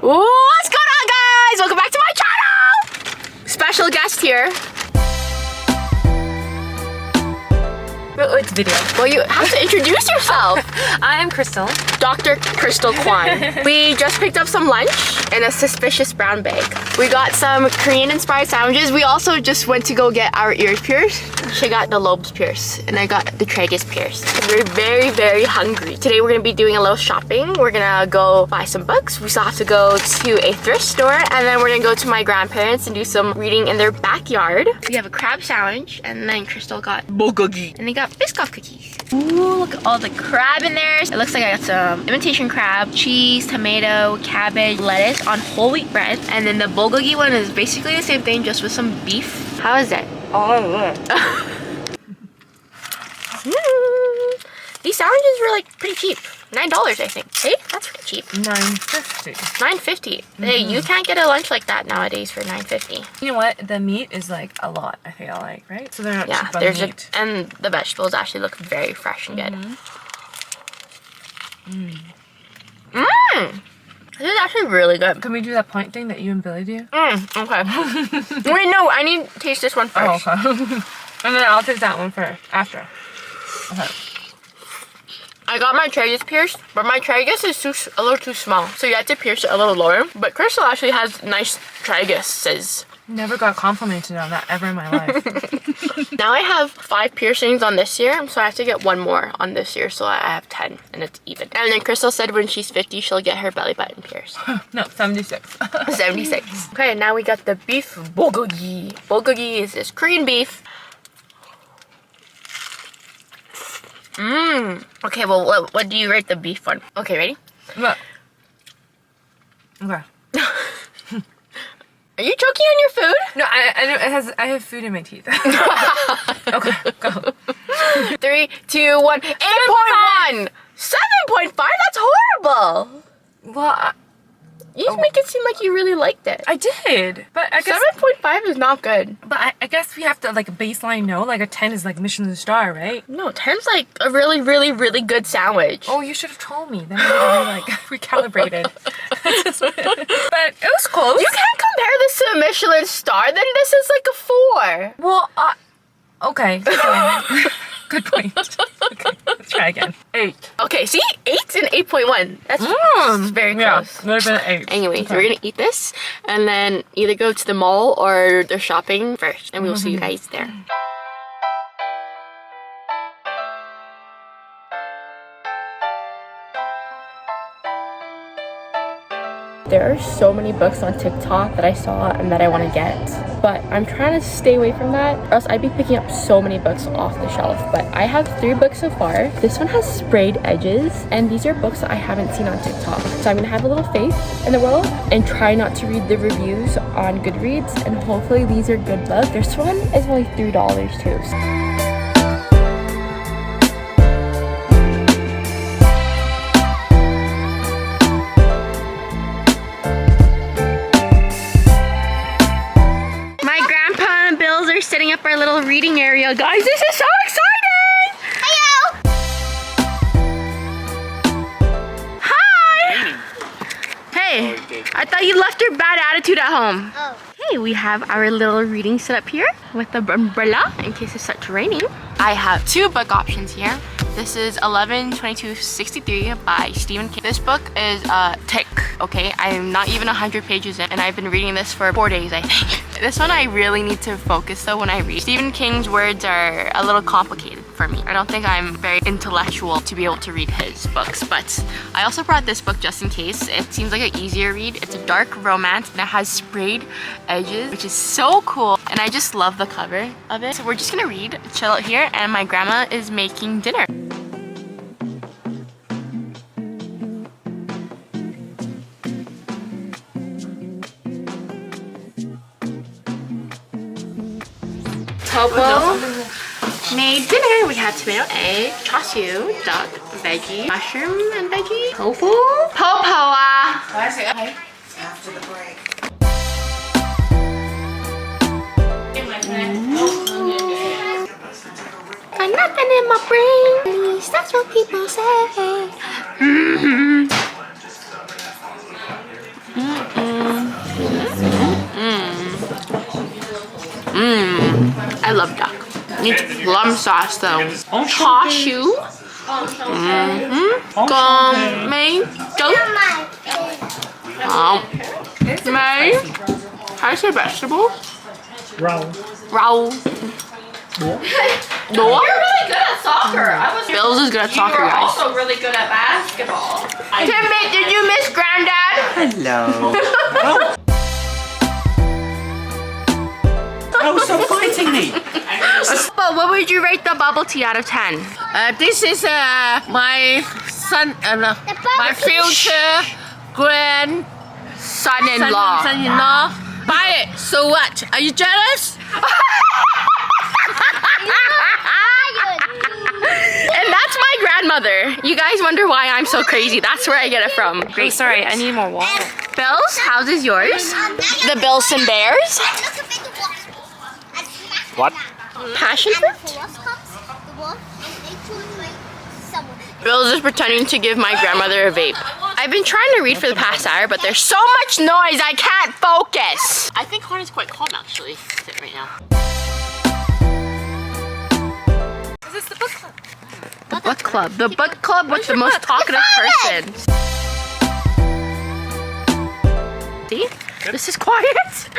What's going on, guys? Welcome back to my channel! Special guest here. It's video. Well, you have to introduce yourself. I'm Crystal. Dr. Crystal Kwan. We just picked up some lunch in a suspicious brown bag. We got some Korean-inspired sandwiches. We also just went to go get our ears pierced. She got the lobes pierced, and I got the tragus pierced. We're very, very hungry. Today we're gonna be doing a little shopping. We're gonna go buy some books. We still have to go to a thrift store, and then we're gonna go to my grandparents and do some reading in their backyard. We have a crab sandwich, and then Crystal got bulgogi, and they got Biscoff cookies. Ooh, look at all the crab in there. It looks like I got some imitation crab, cheese, tomato, cabbage, lettuce on whole wheat bread. And then the bulgogi one is basically the same thing, just with some beef. How is it? Oh, These sandwiches were like pretty cheap. $9, I think. Hey, that's pretty cheap. $9.50. $9.50. Hey, you can't get a lunch like that nowadays for $9.50. You know what? The meat is like a lot, I feel like, right? So they're not cheap on meat. And the vegetables actually look very fresh and good. This is actually really good. Can we do that point thing that you and Billy do? Okay. Wait, no, I need to taste this one first. Oh, okay. And then I'll take that one first, after. Okay. I got my tragus pierced, but my tragus is a little too small, so you have to pierce it a little lower. But Crystal actually has nice traguses. Never got complimented on that ever in my life. Now I have 5 piercings on this ear, so I have to get 1 more on this ear, so I have 10, and it's even. And then Crystal said when she's 50, she'll get her belly button pierced. No, 76. 76. Okay, now we got the beef bulgogi. Bulgogi is this Korean beef. Okay, well, what do you rate the beef one? Okay, ready? Look. Okay. Are you choking on your food? No, I have food in my teeth. Okay, go. 3, 2, 1. 8.1! 7.5? That's horrible! Well, You make it seem like you really liked it. I did, but I guess 7.5 is not good. But I guess we have to like a baseline know, like a 10 is like Michelin star, right? No, 10's like a really, really, really good sandwich. Oh, you should have told me. Then I would have like recalibrated. But it was close. You can't compare this to a Michelin star, then this is like a 4. Well, okay. Good point. Okay, let's try again. 8. Okay, see? 8 and 8.1. That's very close. Yeah, would have been 8. Anyways, we're gonna eat this and then either go to the mall or the shopping first, and we will see you guys there. There are so many books on TikTok that I saw and that I want to get, but I'm trying to stay away from that, or else I'd be picking up so many books off the shelf. But I have 3 books so far. This one has sprayed edges, and these are books that I haven't seen on TikTok. So I'm gonna have a little faith in the world and try not to read the reviews on Goodreads, and hopefully these are good books. This one is only $3 too. Setting up our little reading area. Guys, this is so exciting! Hello! Hi! Hey, I thought you left your bad attitude at home. Oh. Hey, we have our little reading set up here with the umbrella in case it starts raining. I have 2 book options here. This is 11/22/63 by Stephen King. This book is thick, okay? I'm not even 100 pages in, and I've been reading this for 4 days, I think. This one I really need to focus though when I read. Stephen King's words are a little complicated for me. I don't think I'm very intellectual to be able to read his books, but I also brought this book just in case. It seems like an easier read. It's a dark romance and it has sprayed edges, which is so cool. And I just love the cover of it. So we're just gonna read, chill out here, and my grandma is making dinner. Popo made dinner. We had tomato, egg, char siu, duck, veggie, mushroom and veggie, tofu, popoa. Okay. After the break. Got nothing in my brain. At least that's what people say. I love duck. Needs plum sauce though. Chashu. Con mấy trứng. Mấy. How do you say vegetables? Rau. Rau. Đũa. You're really good at soccer. I was. Bills is good at soccer, You were guys. also really good at basketball. Timmy, did you miss Granddad? Hello. Oh, stop fighting me. But what would you rate the bubble tea out of 10? This is my son, my future grand Son-in-law. son-in-law. Buy it. So what? Are you jealous? And that's my grandmother. You guys wonder why I'm so crazy. That's where I get it from. Great. Sorry, I need more water. Bills, how's is yours? The Bills and Bears? What? Passion fruit? Bills is pretending to give my grandmother a vape. I've been trying to read for the past hour, but there's so much noise I can't focus. I think Connor's quite calm actually right now. Is this the book club? The book club. The book club with the most talkative person. See? This is quiet.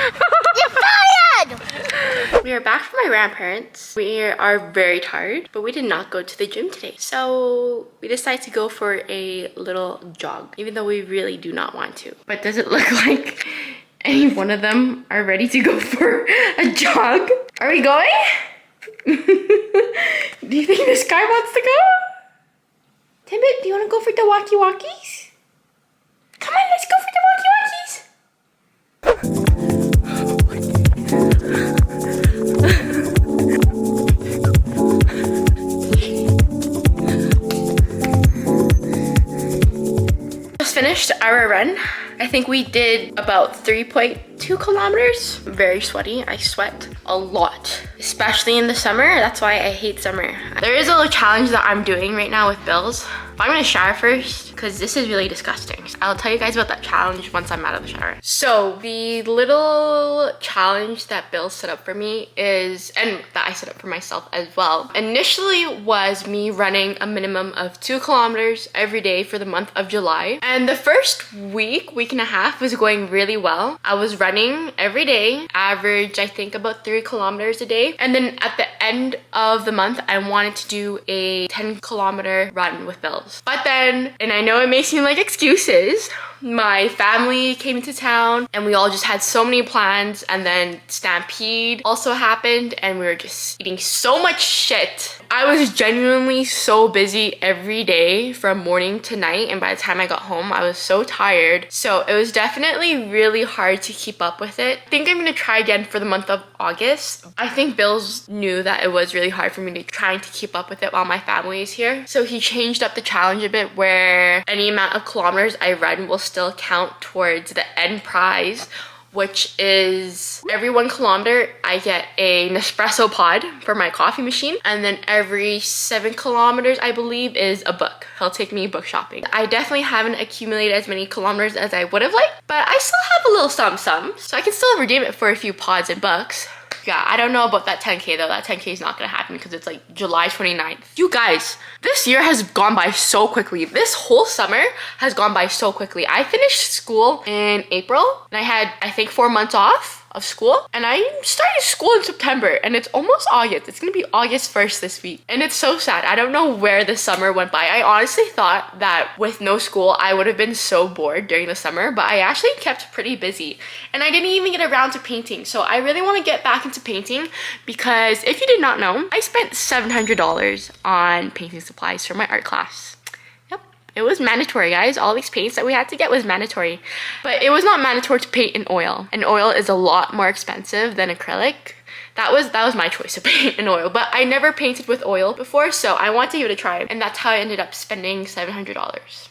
We are back from my grandparents. We are very tired, but we did not go to the gym today. So we decided to go for a little jog, even though we really do not want to. But does it look like any one of them are ready to go for a jog? Are we going? Do you think this guy wants to go? Timbit, do you want to go for the walkie-walkies? Come on, let's go for the walkie-walkies. Just finished our run. I think we did about 3.2 kilometers. Very sweaty. I sweat a lot, especially in the summer. That's why I hate summer. There is a little challenge that I'm doing right now with Bills. I'm gonna shower first because this is really disgusting. I'll tell you guys about that challenge once I'm out of the shower. So the little challenge that Bill set up for me is, and that I set up for myself as well, initially was me running a minimum of 2 kilometers every day for the month of July. And the first week and a half was going really well. I was running every day, average I think about 3 kilometers a day. And then at the end of the month, I wanted to do a 10-kilometer run with Bills. But then, and I know it may seem like excuses, my family came into town and we all just had so many plans, and then Stampede also happened and we were just eating so much shit. I was genuinely so busy every day from morning to night, and by the time I got home I was so tired. So it was definitely really hard to keep up with it. I think I'm gonna try again for the month of August. I think Bills knew that it was really hard for me to try to keep up with it while my family is here. So he changed up the challenge a bit where any amount of kilometers I run will still count towards the end prize, which is every 1 kilometer I get a Nespresso pod for my coffee machine, and then every 7 kilometers I believe is a book. He'll take me book shopping. I definitely haven't accumulated as many kilometers as I would have liked, but I still have a little some, so I can still redeem it for a few pods and books. Yeah, I don't know about that 10K though. That 10K is not gonna happen because it's like July 29th. You guys, this year has gone by so quickly. This whole summer has gone by so quickly. I finished school in April and I had, I think, 4 months off of school, and I started school in September and it's almost August. It's gonna be August 1st this week, and it's so sad. I don't know where the summer went by. I honestly thought that with no school I would have been so bored during the summer, but I actually kept pretty busy, and I didn't even get around to painting. So I really want to get back into painting because if you did not know, I spent $700 on painting supplies for my art class. It was mandatory, guys. All these paints that we had to get was mandatory. But it was not mandatory to paint in oil. And oil is a lot more expensive than acrylic. That was my choice to paint in oil. But I never painted with oil before, so I wanted to give it a try. And that's how I ended up spending $700.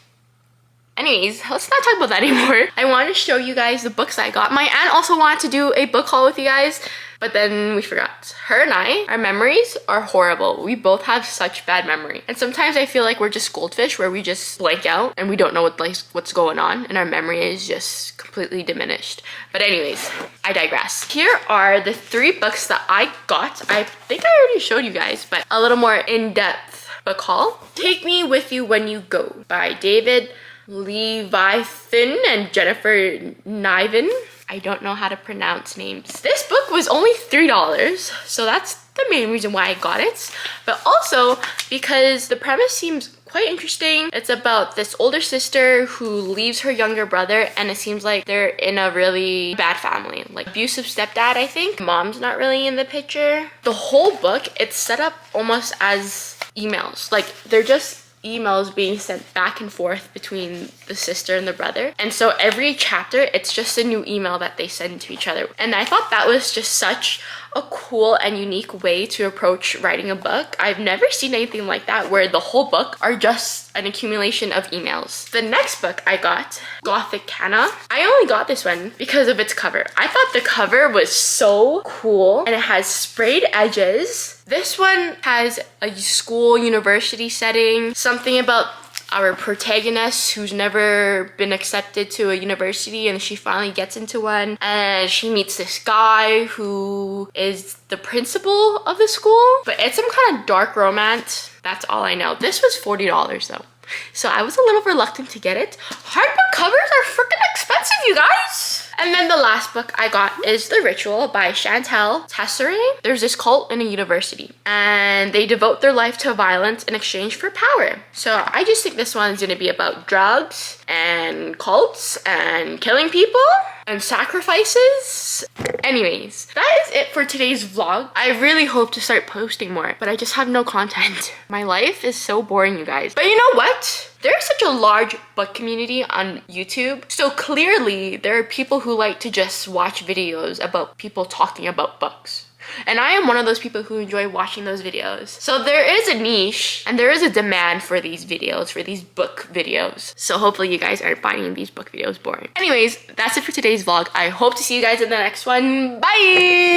Anyways, let's not talk about that anymore. I want to show you guys the books I got. My aunt also wanted to do a book haul with you guys, but then we forgot. Her and I, our memories are horrible. We both have such bad memory. And sometimes I feel like we're just goldfish where we just blank out and we don't know what's going on and our memory is just completely diminished. But anyways, I digress. Here are the 3 books that I got. I think I already showed you guys, but a little more in-depth book haul. Take Me With You When You Go by David Leviathan and Jennifer Niven. I don't know how to pronounce names. This book was only $3, so that's the main reason why I got it. But also because the premise seems quite interesting. It's about this older sister who leaves her younger brother, and it seems like they're in a really bad family. Like abusive stepdad, I think. Mom's not really in the picture. The whole book, it's set up almost as emails. Like they're just emails being sent back and forth between the sister and the brother. And so every chapter, it's just a new email that they send to each other. And I thought that was just such a cool and unique way to approach writing a book. I've never seen anything like that where the whole book are just an accumulation of emails. The next book I got, Gothic Canna. I only got this one because of its cover. I thought the cover was so cool and it has sprayed edges. This one has a school university setting, something about our protagonist who's never been accepted to a university and she finally gets into one, and she meets this guy who is the principal of the school, but it's some kind of dark romance. That's all I know. This was $40 though, so I was a little reluctant to get it. Hardbook covers are freaking expensive, you guys. And then the last book I got is The Ritual by Chantal Tessere. There's this cult in a university and they devote their life to violence in exchange for power. So I just think this one's gonna be about drugs and cults and killing people and sacrifices. Anyways, that is it for today's vlog. I really hope to start posting more, but I just have no content. My life is so boring, you guys. But you know what? There's such a large book community on YouTube. So clearly there are people who like to just watch videos about people talking about books. And I am one of those people who enjoy watching those videos. So there is a niche and there is a demand for these videos, for these book videos. So hopefully you guys aren't finding these book videos boring. Anyways, that's it for today's vlog. I hope to see you guys in the next one. Bye!